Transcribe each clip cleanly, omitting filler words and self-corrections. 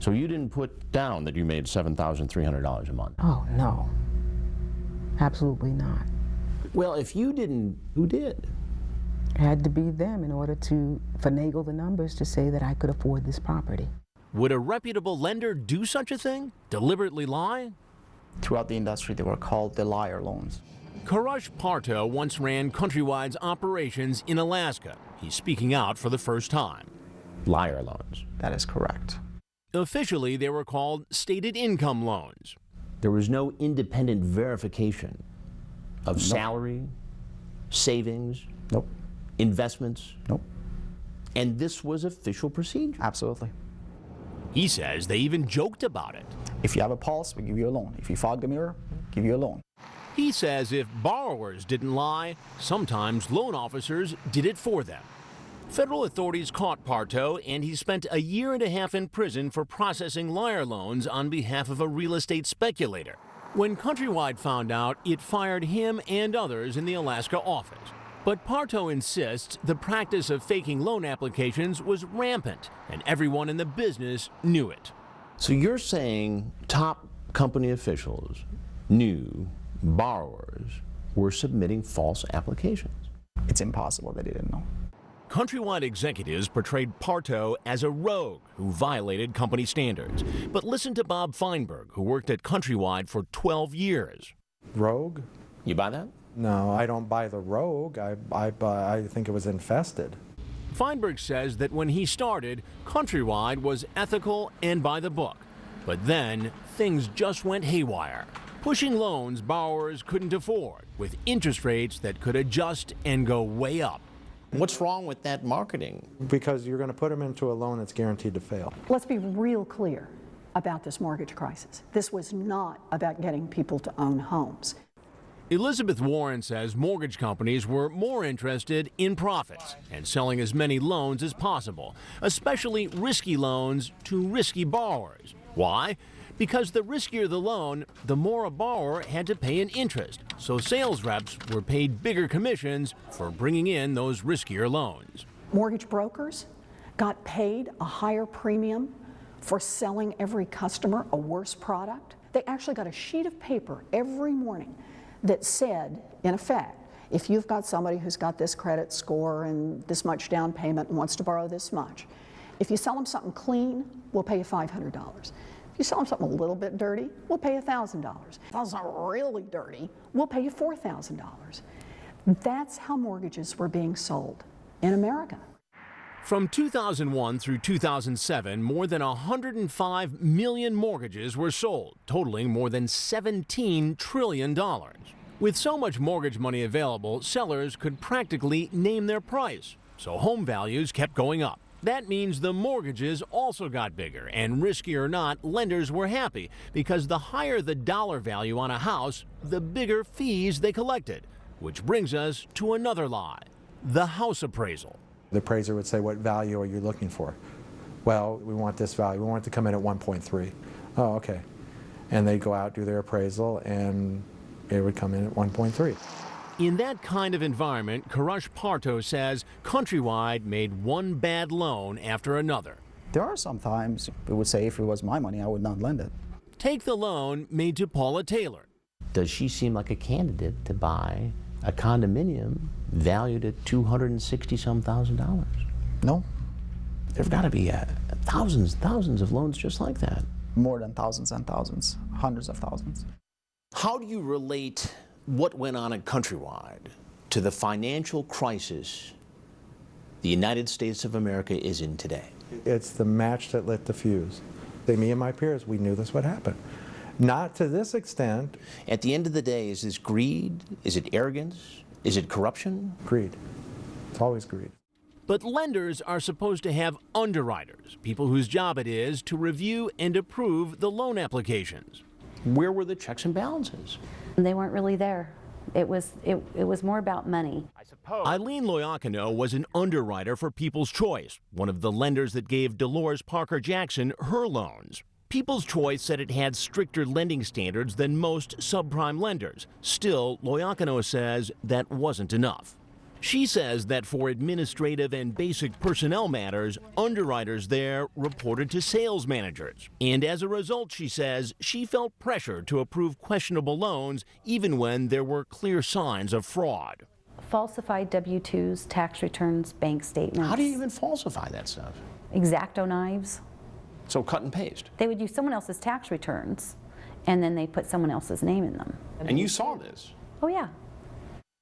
So you didn't put down that you made $7,300 a month? Oh, no. Absolutely not. Well, if you didn't, who did? It had to be them in order to finagle the numbers to say that I could afford this property. Would a reputable lender do such a thing? Deliberately lie? Throughout the industry, they were called the liar loans. Karash Parto once ran Countrywide's operations in Alaska. He's speaking out for the first time. Liar loans. That is correct. Officially, they were called stated income loans. There was no independent verification of Nope. salary, savings, Nope. investments, Nope. and this was official procedure. Absolutely. He says they even joked about it. If you have a pulse, we give you a loan. If you fog the mirror, give you a loan. He says if borrowers didn't lie, sometimes loan officers did it for them. Federal authorities caught Parto, and he spent a year and a half in prison for processing liar loans on behalf of a real estate speculator. When Countrywide found out, it fired him and others in the Alaska office. But Parto insists the practice of faking loan applications was rampant, and everyone in the business knew it. So you're saying top company officials knew borrowers were submitting false applications? It's impossible that they didn't know. Countrywide executives portrayed Parto as a rogue who violated company standards. But listen to Bob Feinberg, who worked at Countrywide for 12 years. Rogue? You buy that? No, I don't buy the rogue. I think it was infested. Feinberg says that when he started, Countrywide was ethical and by the book. But then, things just went haywire, pushing loans borrowers couldn't afford, with interest rates that could adjust and go way up. What's wrong with that marketing? Because you're going to put them into a loan that's guaranteed to fail. Let's be real clear about this mortgage crisis. This was not about getting people to own homes. Elizabeth Warren says mortgage companies were more interested in profits and selling as many loans as possible, especially risky loans to risky borrowers. Why? Because the riskier the loan, the more a borrower had to pay in interest. So sales reps were paid bigger commissions for bringing in those riskier loans. Mortgage brokers got paid a higher premium for selling every customer a worse product. They actually got a sheet of paper every morning that said, in effect, if you've got somebody who's got this credit score and this much down payment and wants to borrow this much, if you sell them something clean, we'll pay you $500. If you sell them something a little bit dirty, we'll pay you $1,000. If it's not really dirty, we'll pay you $4,000. That's how mortgages were being sold in America. From 2001 through 2007, more than 105 million mortgages were sold, totaling more than $17 trillion. With so much mortgage money available, sellers could practically name their price, so home values kept going up. That means the mortgages also got bigger, and risky or not, lenders were happy because the higher the dollar value on a house, the bigger fees they collected. Which brings us to another lie, the house appraisal. The appraiser would say, what value are you looking for? Well, we want this value. We want it to come in at 1.3. Oh, okay. And they'd go out, do their appraisal, and it would come in at 1.3. In that kind of environment, Karash Parto says Countrywide made one bad loan after another. There are some times we would say if it was my money, I would not lend it. Take the loan made to Paula Taylor. Does she seem like a candidate to buy a condominium valued at $260-some thousand? No. There've got to be thousands of loans just like that. More than thousands and thousands, hundreds of thousands. How do you relate what went on at Countrywide to the financial crisis the United States of America is in today? It's the match that lit the fuse. Me and my peers, we knew this would happen. Not to this extent. At the end of the day, is this greed? Is it arrogance? Is it corruption? Greed. It's always greed. But lenders are supposed to have underwriters, people whose job it is to review and approve the loan applications. Where were the checks and balances? They weren't really there. It was more about money. Eileen Loiacono was an underwriter for People's Choice, one of the lenders that gave Dolores Parker Jackson her loans. People's Choice said it had stricter lending standards than most subprime lenders. Still, Loiacono says that wasn't enough. She says that for administrative and basic personnel matters, underwriters there reported to sales managers. And as a result, she says, she felt pressure to approve questionable loans even when there were clear signs of fraud. Falsified W-2s, tax returns, bank statements. How do you even falsify that stuff? X-Acto knives. So cut and paste. They would use someone else's tax returns, and then they put someone else's name in them. And you saw this. Oh, yeah.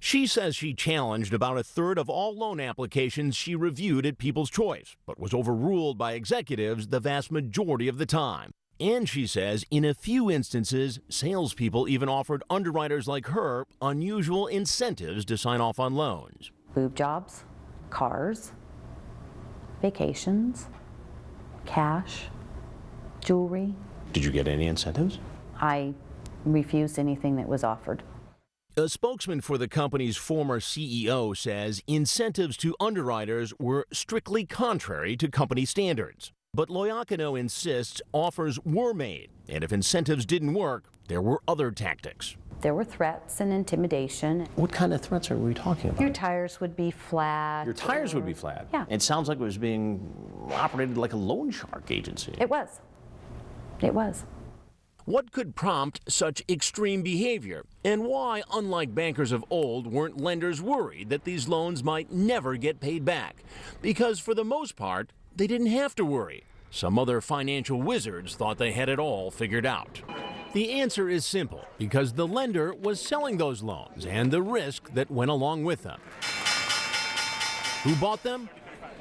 She says she challenged about a third of all loan applications she reviewed at People's Choice, but was overruled by executives the vast majority of the time. And she says in a few instances, salespeople even offered underwriters like her unusual incentives to sign off on loans. Boob jobs, cars, vacations, cash, jewelry. Did you get any incentives? I refused anything that was offered. A spokesman for the company's former CEO says incentives to underwriters were strictly contrary to company standards. But Loiacono insists offers were made, and if incentives didn't work, there were other tactics. There were threats and intimidation. What kind of threats are we talking about? Your tires would be flat. Your tires would be flat? Yeah. It sounds like it was being operated like a loan shark agency. It was. It was. What could prompt such extreme behavior, and why, unlike bankers of old, weren't lenders worried that these loans might never get paid back? Because for the most part, they didn't have to worry. Some other financial wizards thought they had it all figured out. The answer is simple, because the lender was selling those loans and the risk that went along with them. Who bought them?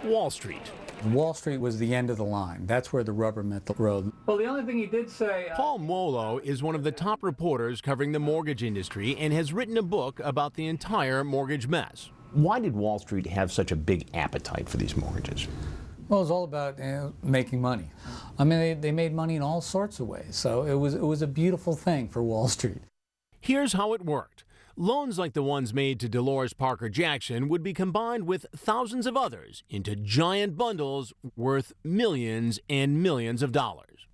Wall Street. Wall Street was the end of the line. That's where the rubber met the road. Well, the only thing he did say... Paul Molo is one of the top reporters covering the mortgage industry and has written a book about the entire mortgage mess. Why did Wall Street have such a big appetite for these mortgages? Well, it was all about making money. I mean, they made money in all sorts of ways. So it was a beautiful thing for Wall Street. Here's how it worked. Loans like the ones made to Dolores Parker Jackson would be combined with thousands of others into giant bundles worth millions and millions of dollars.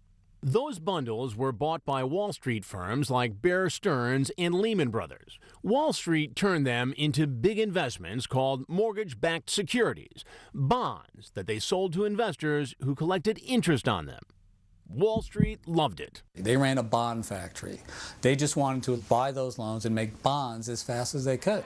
Those bundles were bought by Wall Street firms like Bear Stearns and Lehman Brothers. Wall Street turned them into big investments called mortgage-backed securities, bonds that they sold to investors who collected interest on them. Wall Street loved it. They ran a bond factory. They just wanted to buy those loans and make bonds as fast as they could.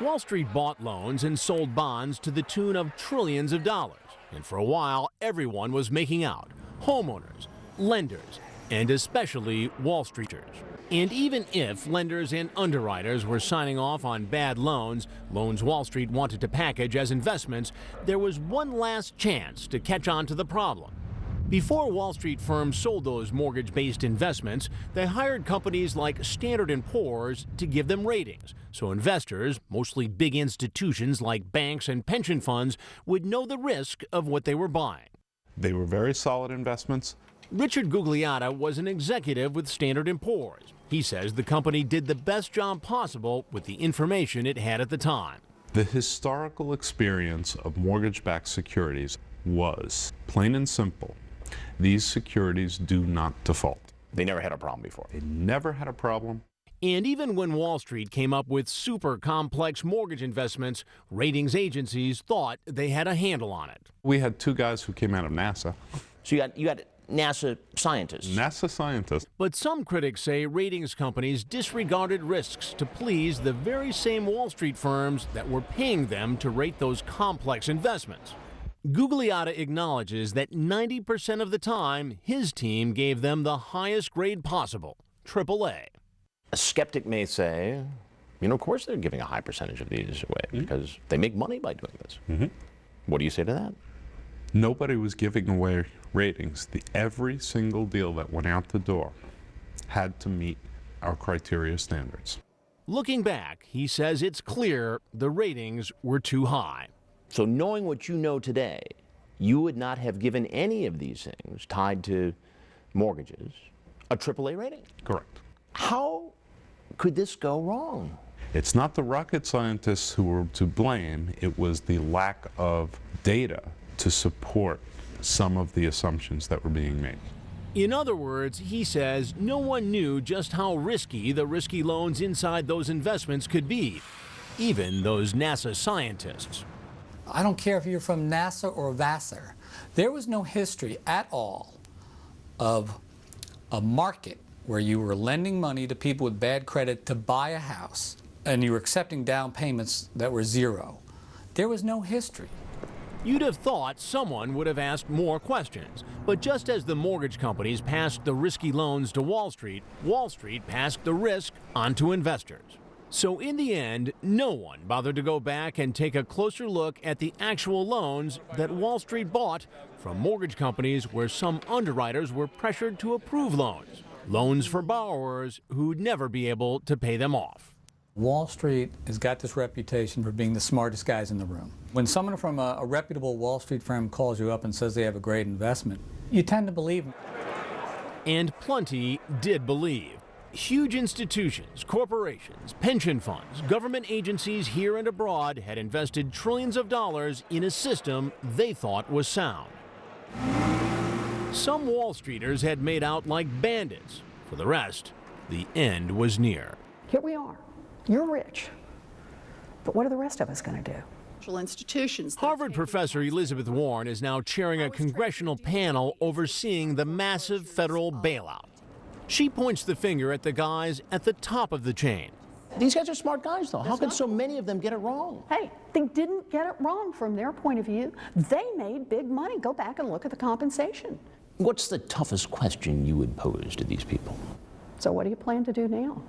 Wall Street bought loans and sold bonds to the tune of trillions of dollars. And for a while, everyone was making out. Homeowners, lenders, and especially Wall Streeters. And even if lenders and underwriters were signing off on bad loans Wall Street wanted to package as investments, there was one last chance to catch on to the problem. Before Wall Street firms sold those mortgage-based investments, they hired companies like Standard & Poor's to give them ratings, so investors, mostly big institutions like banks and pension funds, would know the risk of what they were buying. They were very solid investments. Richard Gugliotta was an executive with Standard & Poor's. He says the company did the best job possible with the information it had at the time. The historical experience of mortgage-backed securities was, plain and simple, these securities do not default. They never had a problem before. They never had a problem. And even when Wall Street came up with super complex mortgage investments, ratings agencies thought they had a handle on it. We had two guys who came out of NASA. So you got NASA scientists. NASA scientists. But some critics say ratings companies disregarded risks to please the very same Wall Street firms that were paying them to rate those complex investments. Gugliotta acknowledges that 90% of the time, his team gave them the highest grade possible, AAA. A skeptic may say, you know, of course they're giving a high percentage of these away because they make money by doing this. What do you say to that? Nobody was giving away ratings. Every single deal that went out the door had to meet our criteria standards. Looking back, he says it's clear the ratings were too high. So knowing what you know today, you would not have given any of these things tied to mortgages a AAA rating? Correct. How could this go wrong? It's not the rocket scientists who were to blame. It was the lack of data to support some of the assumptions that were being made. In other words, he says no one knew just how risky the risky loans inside those investments could be. even those NASA scientists. I don't care if you're from NASA or Vassar. There was no history at all of a market where you were lending money to people with bad credit to buy a house and you were accepting down payments that were zero. There was no history. You'd have thought someone would have asked more questions, but just as the mortgage companies passed the risky loans to Wall Street passed the risk onto investors. So in the end, no one bothered to go back and take a closer look at the actual loans that Wall Street bought from mortgage companies where some underwriters were pressured to approve loans. Loans for borrowers who'd never be able to pay them off. Wall Street has got this reputation for being the smartest guys in the room. When someone from a reputable Wall Street firm calls you up and says they have a great investment, you tend to believe them. And plenty did believe. Huge institutions, corporations, pension funds, government agencies here and abroad had invested trillions of dollars in a system they thought was sound. Some Wall Streeters had made out like bandits. For the rest, the end was near. Here we are. You're rich. But what are the rest of us going to do? Institutions. Harvard professor Elizabeth Warren is now chairing a congressional panel overseeing the massive federal bailout. She points the finger at the guys at the top of the chain. These guys are smart guys, though. How could so many of them get it wrong? Hey, they didn't get it wrong from their point of view. They made big money. Go back and look at the compensation. What's the toughest question you would pose to these people? So what do you plan to do now?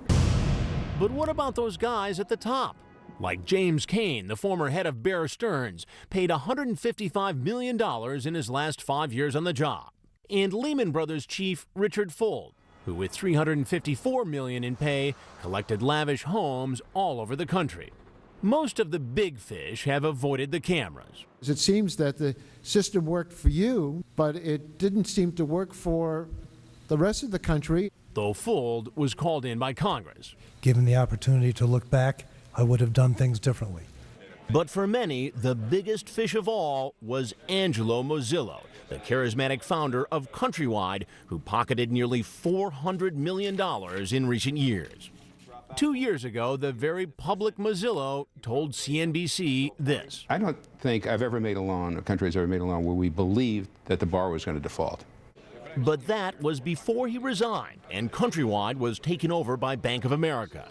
But what about those guys at the top? Like James Kane, the former head of Bear Stearns, paid $155 million in his last 5 years on the job. And Lehman Brothers chief Richard Fuld, who with $354 million in pay, collected lavish homes all over the country. Most of the big fish have avoided the cameras. It seems that the system worked for you, but it didn't seem to work for the rest of the country. Though Fuld was called in by Congress. Given the opportunity to look back, I would have done things differently. But for many, the biggest fish of all was Angelo Mozillo, the charismatic founder of Countrywide, who pocketed nearly $400 million in recent years. 2 years ago, the very public Mozillo told CNBC this. I don't think I've ever made a loan, or Countrywide's ever made a loan, where we believed that the borrower was going to default. But that was before he resigned and Countrywide was taken over by Bank of America.